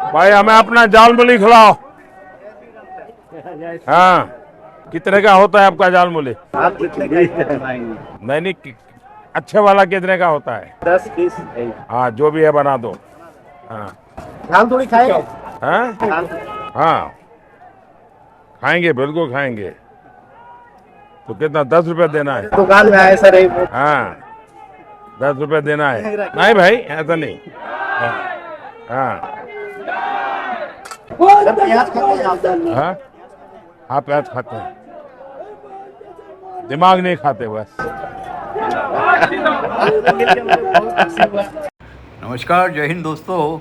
भाई हमें अपना जाल मूली खिलाओ। हाँ, कितने का होता है आपका जाल मूली? आप कितने का बनाएंगे? नहीं नहीं, अच्छे वाला कितने का होता है? 10 20 है। हाँ, जो भी है बना दो। हाँ। हम थोड़ी खाएंगे। हाँ हाँ, खाएंगे, बिल्कुल खाएंगे। तो कितना, 10 रुपये देना है? दुकान में आए सर हाँ, 10 रुपये देना है। नहीं भाई, ऐसा नहीं। हाँ हाँ प्याज खाते हैं आप? हाँ। हाँ, प्याज खाते हैं, दिमाग नहीं खाते बस। नमस्कार, जय हिंद दोस्तों।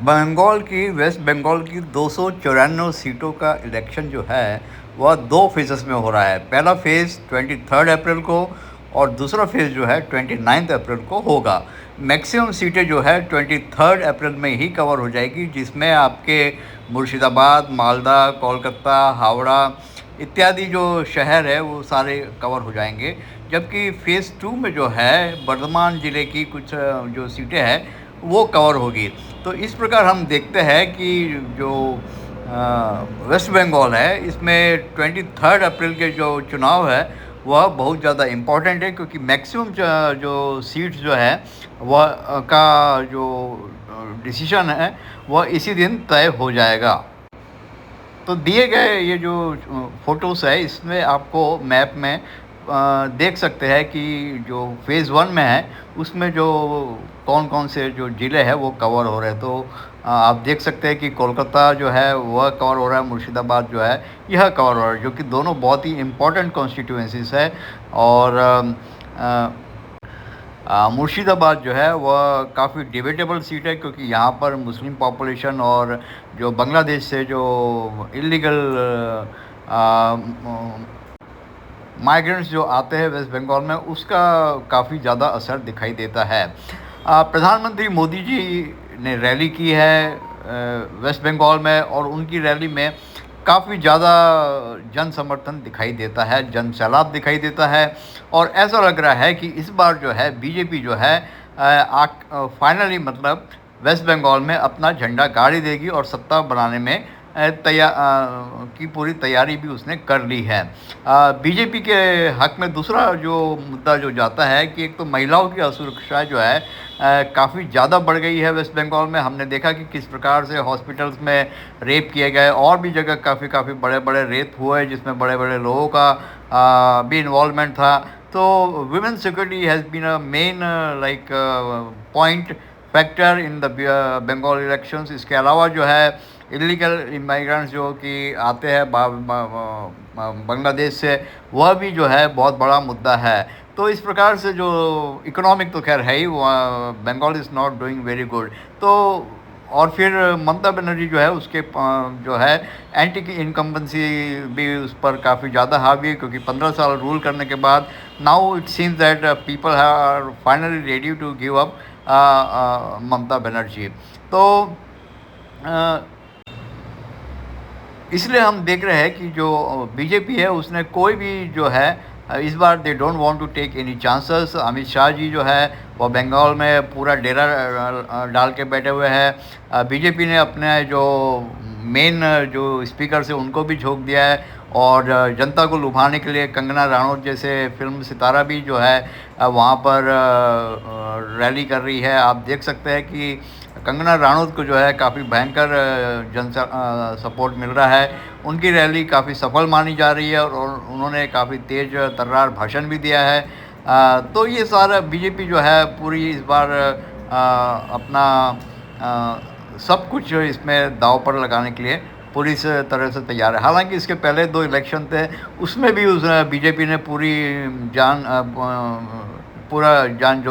बंगाल की, वेस्ट बंगाल की 294 सीटों का इलेक्शन जो है वह 2 फेजेस में हो रहा है। पहला फेज़ 23 अप्रैल को और दूसरा फेज़ जो है 29 अप्रैल को होगा। मैक्सिमम सीटें जो है 23 अप्रैल में ही कवर हो जाएगी, जिसमें आपके मुर्शिदाबाद, मालदा, कोलकाता, हावड़ा इत्यादि जो शहर है वो सारे कवर हो जाएंगे। जबकि फ़ेज़ 2 में जो है बर्धमान ज़िले की कुछ जो सीटें हैं वो कवर होगी। तो इस प्रकार हम देखते हैं कि जो वेस्ट बंगाल है इसमें 23 अप्रैल के जो चुनाव है वह बहुत ज़्यादा इम्पॉर्टेंट है, क्योंकि मैक्सिमम जो सीट्स जो है वह का जो डिसीजन है वह इसी दिन तय हो जाएगा। तो दिए गए ये जो फ़ोटोज़ है इसमें आपको मैप में देख सकते हैं कि जो फ़ेज़ 1 में है उसमें जो कौन कौन से जो ज़िले हैं वो कवर हो रहे हैं। तो आप देख सकते हैं कि कोलकाता जो है वह कवर हो रहा है, मुर्शिदाबाद जो है यह कवर हो रहा है, जो कि दोनों बहुत ही इम्पोर्टेंट कॉन्स्टिट्यूएंसीज़ है। और मुर्शिदाबाद जो है वह काफ़ी डिबेटेबल सीट है, क्योंकि यहाँ पर मुस्लिम पॉपुलेशन और जो बांग्लादेश से जो इलीगल माइग्रेंट्स जो आते हैं वेस्ट बंगाल में उसका काफ़ी ज़्यादा असर दिखाई देता है। प्रधानमंत्री मोदी जी ने रैली की है वेस्ट बंगाल में, और उनकी रैली में काफ़ी ज़्यादा जन समर्थन दिखाई देता है, जन सैलाब दिखाई देता है। और ऐसा लग रहा है कि इस बार जो है बीजेपी जो है फाइनली मतलब वेस्ट बंगाल में अपना झंडा गाड़ी देगी और सत्ता बनाने में की पूरी तैयारी भी उसने कर ली है। बीजेपी के हक में दूसरा जो मुद्दा जो जाता है कि एक तो महिलाओं की असुरक्षा जो है काफ़ी ज़्यादा बढ़ गई है वेस्ट बंगाल में। हमने देखा कि किस प्रकार से हॉस्पिटल्स में रेप किए गए, और भी जगह काफ़ी बड़े बड़े रेप हुए जिसमें बड़े बड़े लोगों का भी इन्वॉल्वमेंट था। तो women security has been a main like point factor in the Bengal elections. इसके अलावा जो है इलीगल इमिग्रेंट्स जो कि आते हैं बांग्लादेश से, वह भी जो है बहुत बड़ा मुद्दा है। तो इस प्रकार से जो इकोनॉमिक तो खैर है ही, Bengal is not doing very good. तो और फिर ममता बनर्जी जो है उसके जो है एंटी की इनकम्बेंसी भी उस पर काफ़ी ज़्यादा हावी है, क्योंकि 15 साल रूल करने के बाद now it seems that people are finally ready to give up Mamata Banerjee. तो इसलिए हम देख रहे हैं कि जो बीजेपी है उसने कोई भी जो है इस बार they don't want to take any chances. Amit Shah ji जो है वो बंगाल में पूरा डेरा डाल के बैठे हुए हैं। बीजेपी ने अपने जो मेन जो स्पीकर से उनको भी झोंक दिया है, और जनता को लुभाने के लिए कंगना रनौत जैसे फिल्म सितारा भी जो है वहाँ पर रैली कर रही है। आप देख सकते हैं कि कंगना रनौत को जो है काफ़ी भयंकर जन सपोर्ट मिल रहा है। उनकी रैली काफ़ी सफल मानी जा रही है, और उन्होंने काफ़ी तेज़ तर्रार भाषण भी दिया है। तो ये सारा बीजेपी जो है पूरी इस बार अपना सब कुछ इसमें दांव पर लगाने के लिए पूरी तरह से तैयार है। हालांकि इसके पहले 2 इलेक्शन थे उसमें भी उस बीजेपी ने पूरा जान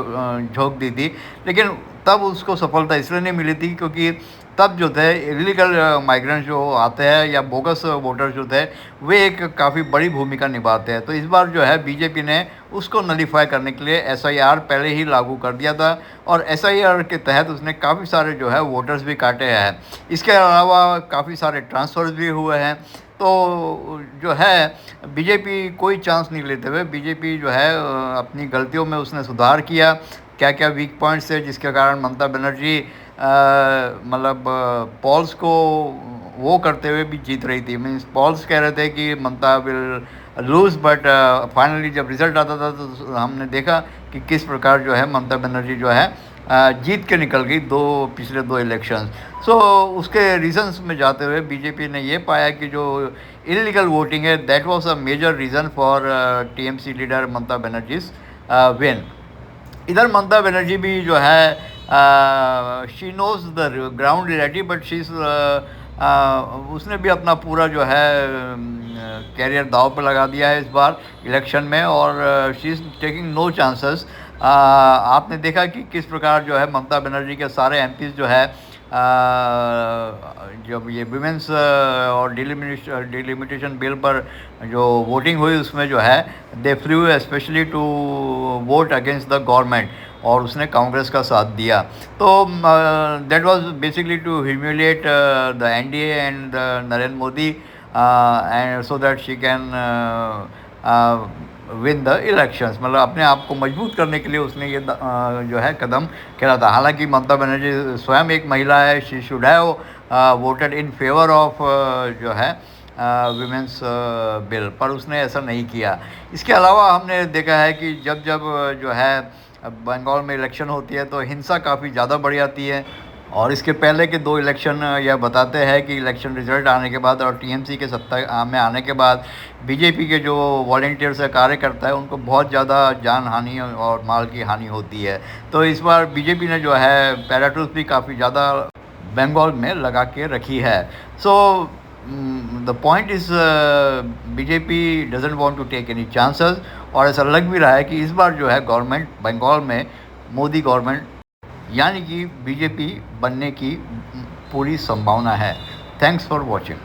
झोंक दी थी, लेकिन तब उसको सफलता इसलिए नहीं मिली थी क्योंकि तब जो थे इलीगल माइग्रेंट्स जो आते हैं या बोगस वोटर जो थे वे एक काफ़ी बड़ी भूमिका निभाते हैं। तो इस बार जो है बीजेपी ने उसको नलीफाई करने के लिए एसआईआर पहले ही लागू कर दिया था, और एसआईआर के तहत उसने काफ़ी सारे जो है वोटर्स भी काटे हैं। इसके अलावा काफ़ी सारे ट्रांसफ़र्स भी हुए हैं। तो जो है बीजेपी कोई चांस नहीं लेते हुए बीजेपी जो है अपनी गलतियों में उसने सुधार किया। क्या क्या वीक पॉइंट्स है जिसके कारण ममता बनर्जी मतलब पॉल्स को वो करते हुए भी जीत रही थी। मीन्स पॉल्स कह रहे थे कि ममता विल लूज, बट फाइनली जब रिजल्ट आता था तो हमने देखा कि किस प्रकार जो है ममता बनर्जी जो है जीत के निकल गई पिछले दो इलेक्शंस। सो उसके रीजंस में जाते हुए बीजेपी ने ये पाया कि जो इलीगल वोटिंग है, that was a major reason for TMC leader Mamata Banerjee's win. इधर ममता बनर्जी भी जो है she knows the ground reality, but she उसने भी अपना पूरा जो है कैरियर दाव पर लगा दिया है इस बार इलेक्शन में, और she is taking no chances. आपने देखा कि किस प्रकार जो है ममता बनर्जी के सारे एमपीज जो है जब ये वुमेंस और डिलिमिटेशन बिल पर जो वोटिंग हुई उसमें जो है they flew specially to vote against the government, और उसने कांग्रेस का साथ दिया। तो that was basically to humiliate the NDA and Narendra Modi and so that she can win the elections. मतलब अपने आप को मजबूत करने के लिए उसने ये जो है कदम खेला था। हालांकि ममता बनर्जी स्वयं एक महिला है, she should have voted in favour of जो है विमेंस बिल, पर उसने ऐसा नहीं किया। इसके अलावा हमने देखा है कि जब जब जो है बंगाल में इलेक्शन होती है तो हिंसा काफ़ी ज़्यादा बढ़ जाती है, और इसके पहले के दो इलेक्शन यह बताते हैं कि इलेक्शन रिजल्ट आने के बाद और टीएमसी के सत्ता में आने के बाद बीजेपी के जो वॉलंटियर्स है, कार्यकर्ता है, उनको बहुत ज़्यादा जान हानि और माल की हानि होती है। तो इस बार बीजेपी ने जो है पैराट्रूप्स भी काफ़ी ज़्यादा बंगाल में लगा के रखी है। So the point is BJP doesn't want to take any chances, और ऐसा लग भी रहा है कि इस बार जो है गवर्नमेंट बंगाल में मोदी गवर्नमेंट यानी कि बीजेपी बनने की पूरी संभावना है। Thanks for watching.